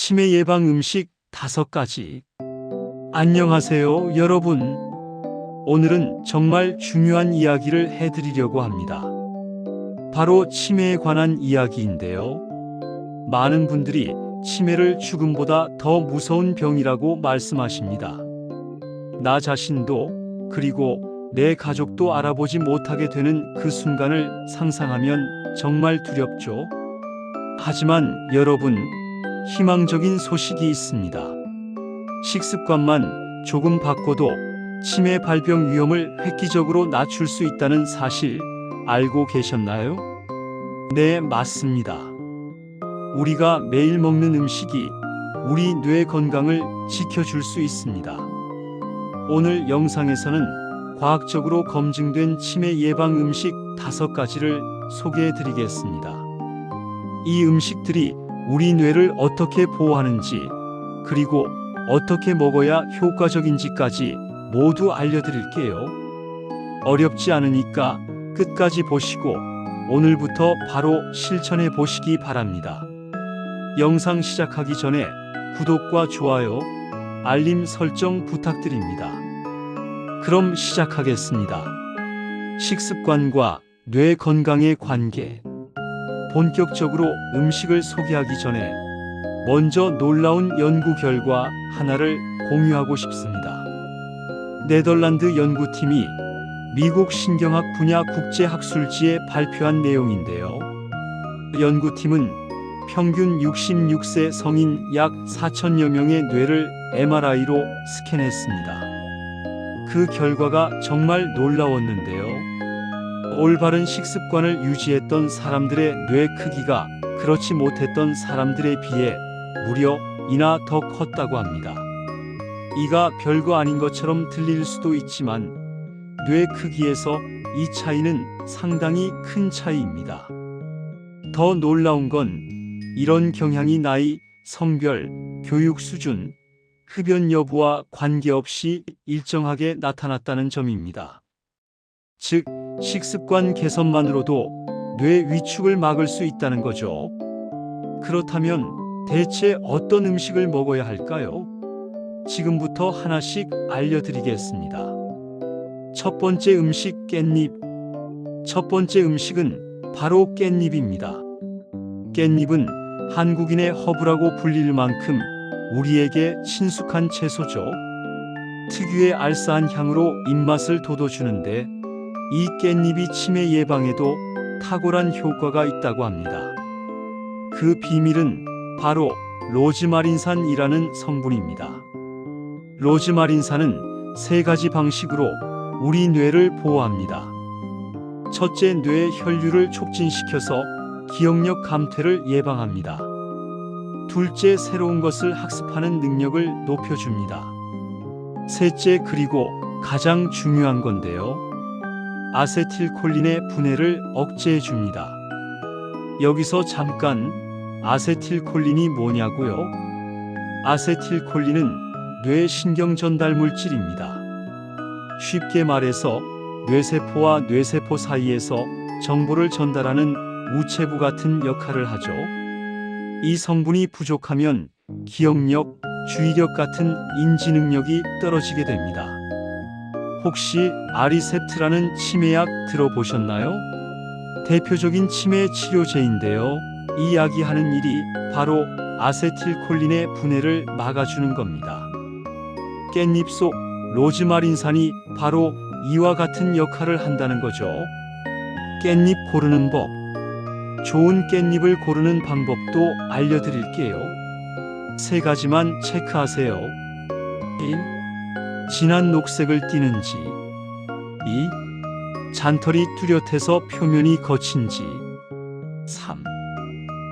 치매 예방 음식 5가지. 안녕하세요, 여러분. 오늘은 정말 중요한 이야기를 해드리려고 합니다. 바로 치매에 관한 이야기인데요. 많은 분들이 치매를 죽음보다 더 무서운 병이라고 말씀하십니다. 나 자신도 그리고 내 가족도 알아보지 못하게 되는 그 순간을 상상하면 정말 두렵죠. 하지만 여러분, 희망적인 소식이 있습니다. 식습관만 조금 바꿔도 치매 발병 위험을 획기적으로 낮출 수 있다는 사실 알고 계셨나요? 네, 맞습니다. 우리가 매일 먹는 음식이 우리 뇌 건강을 지켜줄 수 있습니다. 오늘 영상에서는 과학적으로 검증된 치매 예방 음식 5가지를 소개해 드리겠습니다. 이 음식들이 우리 뇌를 어떻게 보호하는지, 그리고 어떻게 먹어야 효과적인지까지 모두 알려드릴게요. 어렵지 않으니까 끝까지 보시고 오늘부터 바로 실천해 보시기 바랍니다. 영상 시작하기 전에 구독과 좋아요, 알림 설정 부탁드립니다. 그럼 시작하겠습니다. 식습관과 뇌 건강의 관계. 본격적으로 음식을 소개하기 전에 먼저 놀라운 연구 결과 하나를 공유하고 싶습니다. 네덜란드 연구팀이 미국 신경학 분야 국제학술지에 발표한 내용인데요. 연구팀은 평균 66세 성인 약 4천여 명의 뇌를 MRI로 스캔했습니다. 그 결과가 정말 놀라웠는데요. 올바른 식습관을 유지했던 사람들의 뇌 크기가 그렇지 못했던 사람들에 비해 무려 이나 더 컸다고 합니다. 이가 별거 아닌 것처럼 들릴 수도 있지만 뇌 크기에서 이 차이는 상당히 큰 차이입니다. 더 놀라운 건 이런 경향이 나이, 성별, 교육 수준, 흡연 여부와 관계없이 일정하게 나타났다는 점입니다. 즉, 식습관 개선만으로도 뇌 위축을 막을 수 있다는 거죠. 그렇다면 대체 어떤 음식을 먹어야 할까요? 지금부터 하나씩 알려드리겠습니다. 첫 번째 음식, 깻잎. 첫 번째 음식은 바로 깻잎입니다. 깻잎은 한국인의 허브라고 불릴 만큼 우리에게 친숙한 채소죠. 특유의 알싸한 향으로 입맛을 돋워주는데 이 깻잎이 치매 예방에도 탁월한 효과가 있다고 합니다. 그 비밀은 바로 로즈마린산이라는 성분입니다. 로즈마린산은 3가지 방식으로 우리 뇌를 보호합니다. 첫째, 뇌의 혈류를 촉진시켜서 기억력 감퇴를 예방합니다. 둘째, 새로운 것을 학습하는 능력을 높여줍니다. 셋째, 그리고 가장 중요한 건데요. 아세틸콜린의 분해를 억제해 줍니다. 여기서 잠깐, 아세틸콜린이 뭐냐고요? 아세틸콜린은 뇌 신경 전달 물질입니다. 쉽게 말해서 뇌세포와 뇌세포 사이에서 정보를 전달하는 우체부 같은 역할을 하죠. 이 성분이 부족하면 기억력, 주의력 같은 인지 능력이 떨어지게 됩니다. 혹시 아리셉트라는 치매약 들어보셨나요? 대표적인 치매 치료제인데요. 이 약이 하는 일이 바로 아세틸콜린의 분해를 막아주는 겁니다. 깻잎 속 로즈마린산이 바로 이와 같은 역할을 한다는 거죠. 깻잎 고르는 법. 좋은 깻잎을 고르는 방법도 알려드릴게요. 3가지만 체크하세요. 1. 진한 녹색을 띠는지. 2. 잔털이 뚜렷해서 표면이 거친지. 3.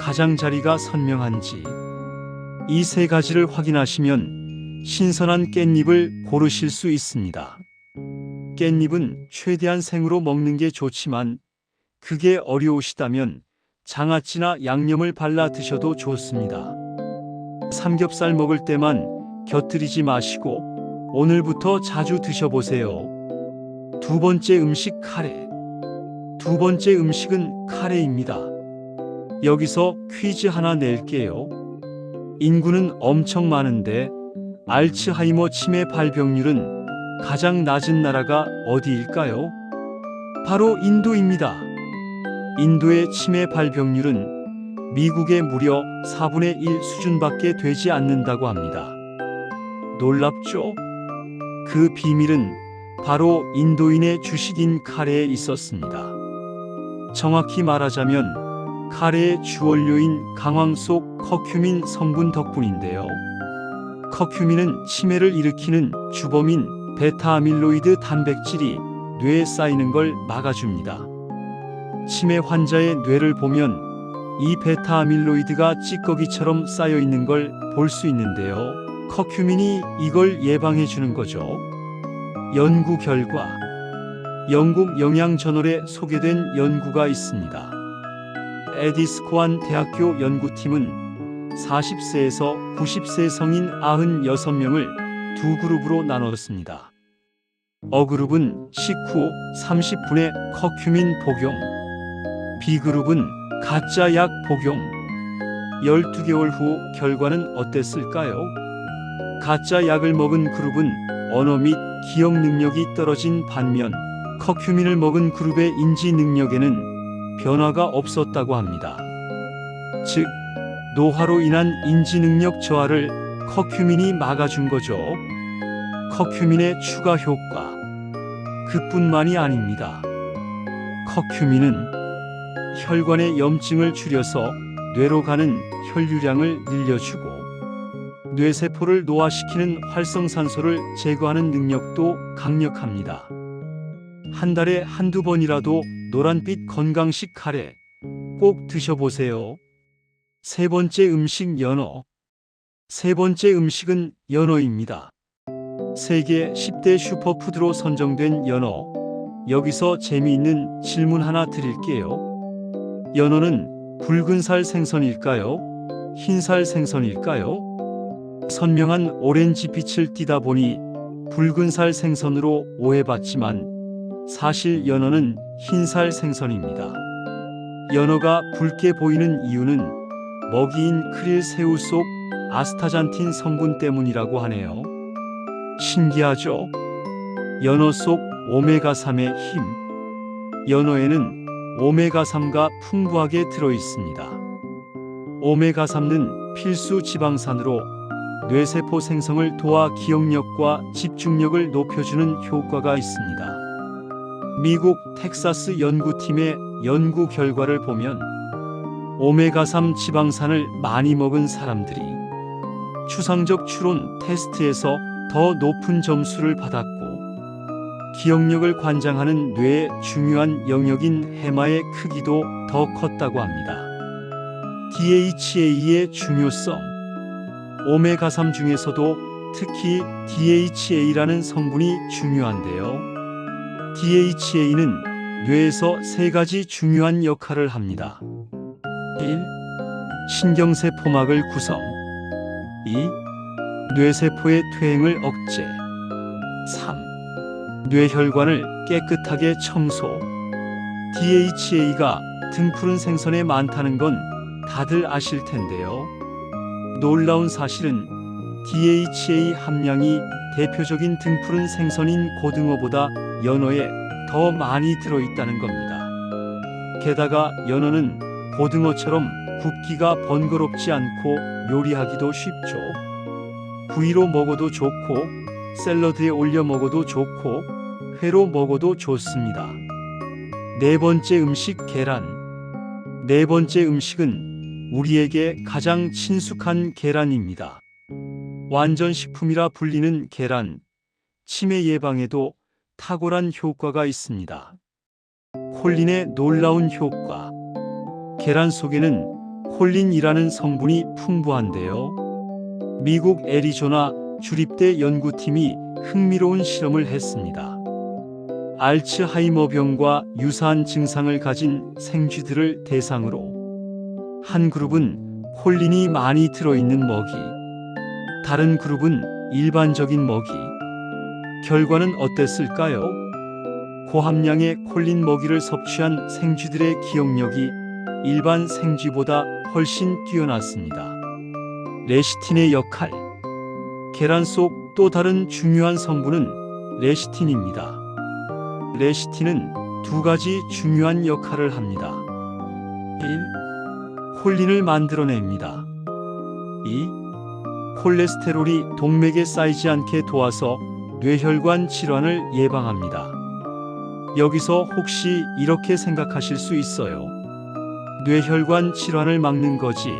가장자리가 선명한지. 이 3가지를 확인하시면 신선한 깻잎을 고르실 수 있습니다. 깻잎은 최대한 생으로 먹는 게 좋지만 그게 어려우시다면 장아찌나 양념을 발라 드셔도 좋습니다. 삼겹살 먹을 때만 곁들이지 마시고 오늘부터 자주 드셔보세요. 두 번째 음식, 카레. 두 번째 음식은 카레입니다. 여기서 퀴즈 하나 낼게요. 인구는 엄청 많은데 알츠하이머 치매 발병률은 가장 낮은 나라가 어디일까요? 바로 인도입니다. 인도의 치매 발병률은 미국의 무려 4분의 1 수준밖에 되지 않는다고 합니다. 놀랍죠? 그 비밀은 바로 인도인의 주식인 카레에 있었습니다. 정확히 말하자면 카레의 주원료인 강황 속 커큐민 성분 덕분인데요. 커큐민은 치매를 일으키는 주범인 베타아밀로이드 단백질이 뇌에 쌓이는 걸 막아줍니다. 치매 환자의 뇌를 보면 이 베타아밀로이드가 찌꺼기처럼 쌓여 있는 걸 볼 수 있는데요. 커큐민이 이걸 예방해 주는 거죠. 연구 결과 영국 영양저널에 소개된 연구가 있습니다. 에디스코안 대학교 연구팀은 40세에서 90세 성인 96명을 두 그룹으로 나눴습니다. A그룹은 식후 30분의 커큐민 복용, B그룹은 가짜 약 복용. 12개월 후 결과는 어땠을까요? 가짜 약을 먹은 그룹은 언어 및 기억 능력이 떨어진 반면 커큐민을 먹은 그룹의 인지 능력에는 변화가 없었다고 합니다. 즉, 노화로 인한 인지 능력 저하를 커큐민이 막아준 거죠. 커큐민의 추가 효과. 그뿐만이 아닙니다. 커큐민은 혈관의 염증을 줄여서 뇌로 가는 혈류량을 늘려주고 뇌세포를 노화시키는 활성산소를 제거하는 능력도 강력합니다. 한 달에 한두 번이라도 노란빛 건강식 카레 꼭 드셔보세요. 세 번째 음식 연어. 세 번째 음식은 연어입니다. 세계 10대 슈퍼푸드로 선정된 연어. 여기서 재미있는 질문 하나 드릴게요. 연어는 붉은살 생선일까요? 흰살 생선일까요? 선명한 오렌지빛을 띠다 보니 붉은살 생선으로 오해받지만 사실 연어는 흰살 생선입니다. 연어가 붉게 보이는 이유는 먹이인 크릴 새우 속 아스타잔틴 성분 때문이라고 하네요. 신기하죠? 연어 속 오메가3의 힘. 연어에는 오메가3가 풍부하게 들어있습니다. 오메가3는 필수 지방산으로 뇌세포 생성을 도와 기억력과 집중력을 높여주는 효과가 있습니다. 미국 텍사스 연구팀의 연구 결과를 보면 오메가3 지방산을 많이 먹은 사람들이 추상적 추론 테스트에서 더 높은 점수를 받았고 기억력을 관장하는 뇌의 중요한 영역인 해마의 크기도 더 컸다고 합니다. DHA의 중요성. 오메가3 중에서도 특히 DHA라는 성분이 중요한데요. DHA는 뇌에서 세 가지 중요한 역할을 합니다. 1. 신경세포막을 구성. 2. 뇌세포의 퇴행을 억제. 3. 뇌혈관을 깨끗하게 청소. DHA가 등푸른 생선에 많다는 건 다들 아실 텐데요. 놀라운 사실은 DHA 함량이 대표적인 등푸른 생선인 고등어보다 연어에 더 많이 들어있다는 겁니다. 게다가 연어는 고등어처럼 굽기가 번거롭지 않고 요리하기도 쉽죠. 구이로 먹어도 좋고 샐러드에 올려 먹어도 좋고 회로 먹어도 좋습니다. 네 번째 음식 계란. 네 번째 음식은 우리에게 가장 친숙한 계란입니다. 완전식품이라 불리는 계란. 치매 예방에도 탁월한 효과가 있습니다. 콜린의 놀라운 효과. 계란 속에는 콜린이라는 성분이 풍부한데요. 미국 애리조나 주립대 연구팀이 흥미로운 실험을 했습니다. 알츠하이머병과 유사한 증상을 가진 생쥐들을 대상으로 한 그룹은 콜린이 많이 들어있는 먹이, 다른 그룹은 일반적인 먹이. 결과는 어땠을까요? 고함량의 콜린 먹이를 섭취한 생쥐들의 기억력이 일반 생쥐보다 훨씬 뛰어났습니다. 레시틴의 역할. 계란 속 또 다른 중요한 성분은 레시틴입니다. 레시틴은 두 가지 중요한 역할을 합니다. 1. 콜린을 만들어냅니다. 2. 콜레스테롤이 동맥에 쌓이지 않게 도와서 뇌혈관 질환을 예방합니다. 여기서 혹시 이렇게 생각하실 수 있어요. 뇌혈관 질환을 막는 거지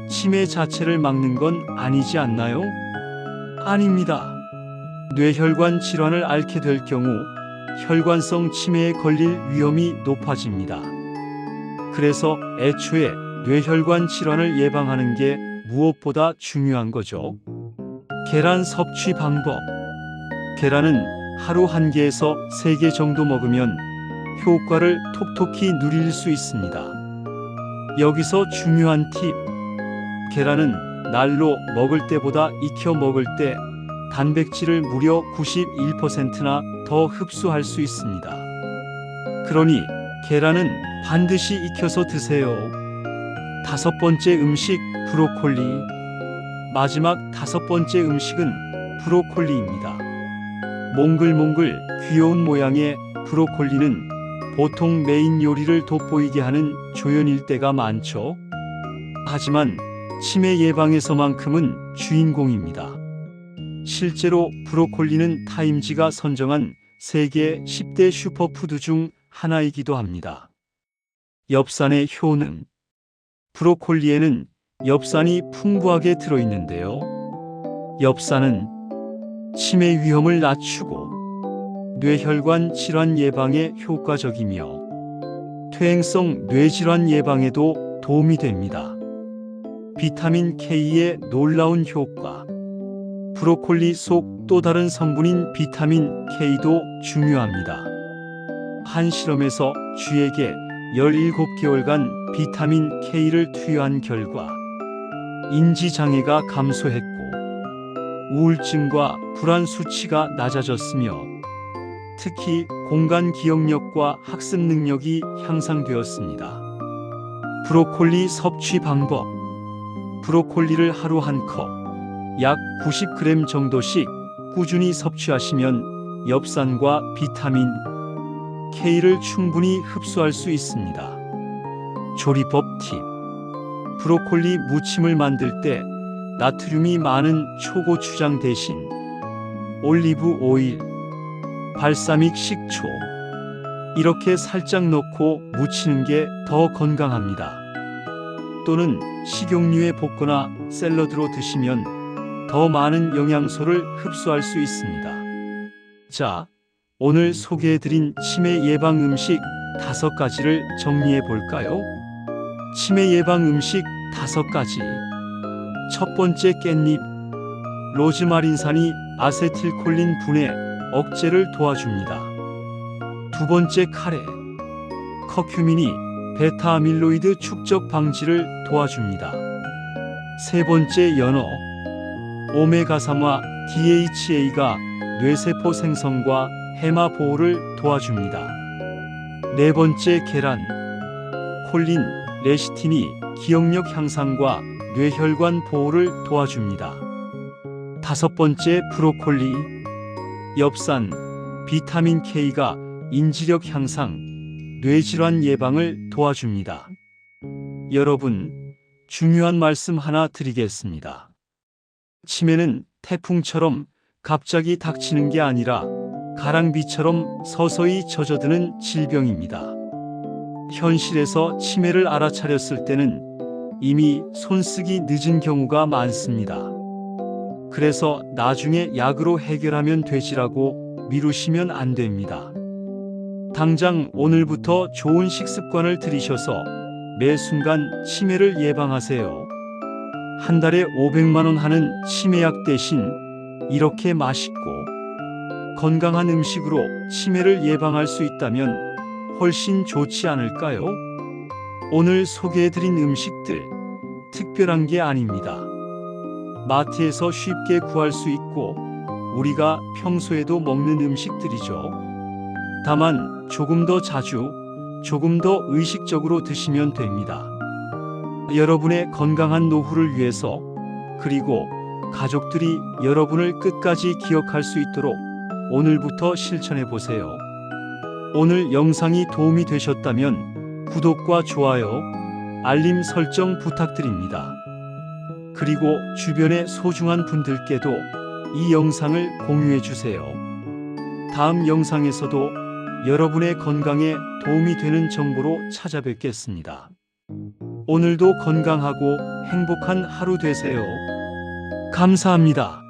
치매 자체를 막는 건 아니지 않나요? 아닙니다. 뇌혈관 질환을 앓게 될 경우 혈관성 치매에 걸릴 위험이 높아집니다. 그래서 애초에 뇌혈관 질환을 예방하는 게 무엇보다 중요한 거죠. 계란 섭취 방법. 계란은 하루 1개에서 3개 정도 먹으면 효과를 톡톡히 누릴 수 있습니다. 여기서 중요한 팁. 계란은 날로 먹을 때보다 익혀 먹을 때 단백질을 무려 91%나 더 흡수할 수 있습니다. 그러니 계란은 반드시 익혀서 드세요. 5번째 음식, 브로콜리. 마지막 5번째 음식은 브로콜리입니다. 몽글몽글 귀여운 모양의 브로콜리는 보통 메인 요리를 돋보이게 하는 조연일 때가 많죠. 하지만 치매 예방에서만큼은 주인공입니다. 실제로 브로콜리는 타임지가 선정한 세계 10대 슈퍼푸드 중 하나이기도 합니다. 엽산의 효능. 브로콜리에는 엽산이 풍부하게 들어있는데요. 엽산은 치매 위험을 낮추고 뇌혈관 질환 예방에 효과적이며 퇴행성 뇌질환 예방에도 도움이 됩니다. 비타민 K의 놀라운 효과. 브로콜리 속 또 다른 성분인 비타민 K도 중요합니다. 한 실험에서 쥐에게 17개월간 비타민 K를 투여한 결과 인지장애가 감소했고 우울증과 불안 수치가 낮아졌으며 특히 공간 기억력과 학습 능력이 향상되었습니다. 브로콜리 섭취 방법. 브로콜리를 하루 1컵, 약 90g 정도씩 꾸준히 섭취하시면 엽산과 비타민 K를 충분히 흡수할 수 있습니다. 조리법 팁. 브로콜리 무침을 만들 때 나트륨이 많은 초고추장 대신 올리브 오일, 발사믹 식초 이렇게 살짝 넣고 무치는 게 더 건강합니다. 또는 식용유에 볶거나 샐러드로 드시면 더 많은 영양소를 흡수할 수 있습니다. 자, 오늘 소개해드린 치매 예방 음식 5가지를 정리해 볼까요? 치매 예방 음식 5가지. 첫 번째, 깻잎. 로즈마린산이 아세틸콜린 분해 억제를 도와줍니다. 두 번째, 카레. 커큐민이 베타 아밀로이드 축적 방지를 도와줍니다. 세 번째, 연어. 오메가3와 DHA가 뇌세포 생성과 해마 보호를 도와줍니다. 네 번째, 계란. 콜린, 레시틴이 기억력 향상과 뇌혈관 보호를 도와줍니다. 다섯 번째, 브로콜리. 엽산, 비타민 K가 인지력 향상, 뇌질환 예방을 도와줍니다. 여러분, 중요한 말씀 하나 드리겠습니다. 치매는 태풍처럼 갑자기 닥치는 게 아니라 가랑비처럼 서서히 젖어드는 질병입니다. 현실에서 치매를 알아차렸을 때는 이미 손쓰기 늦은 경우가 많습니다. 그래서 나중에 약으로 해결하면 되지라고 미루시면 안 됩니다. 당장 오늘부터 좋은 식습관을 들이셔서 매 순간 치매를 예방하세요. 한 달에 500만 원 하는 치매약 대신 이렇게 맛있고 건강한 음식으로 치매를 예방할 수 있다면 훨씬 좋지 않을까요? 오늘 소개해드린 음식들 특별한 게 아닙니다. 마트에서 쉽게 구할 수 있고 우리가 평소에도 먹는 음식들이죠. 다만 조금 더 자주, 조금 더 의식적으로 드시면 됩니다. 여러분의 건강한 노후를 위해서 그리고 가족들이 여러분을 끝까지 기억할 수 있도록 오늘부터 실천해 보세요. 오늘 영상이 도움이 되셨다면 구독과 좋아요, 알림 설정 부탁드립니다. 그리고 주변의 소중한 분들께도 이 영상을 공유해 주세요. 다음 영상에서도 여러분의 건강에 도움이 되는 정보로 찾아뵙겠습니다. 오늘도 건강하고 행복한 하루 되세요. 감사합니다.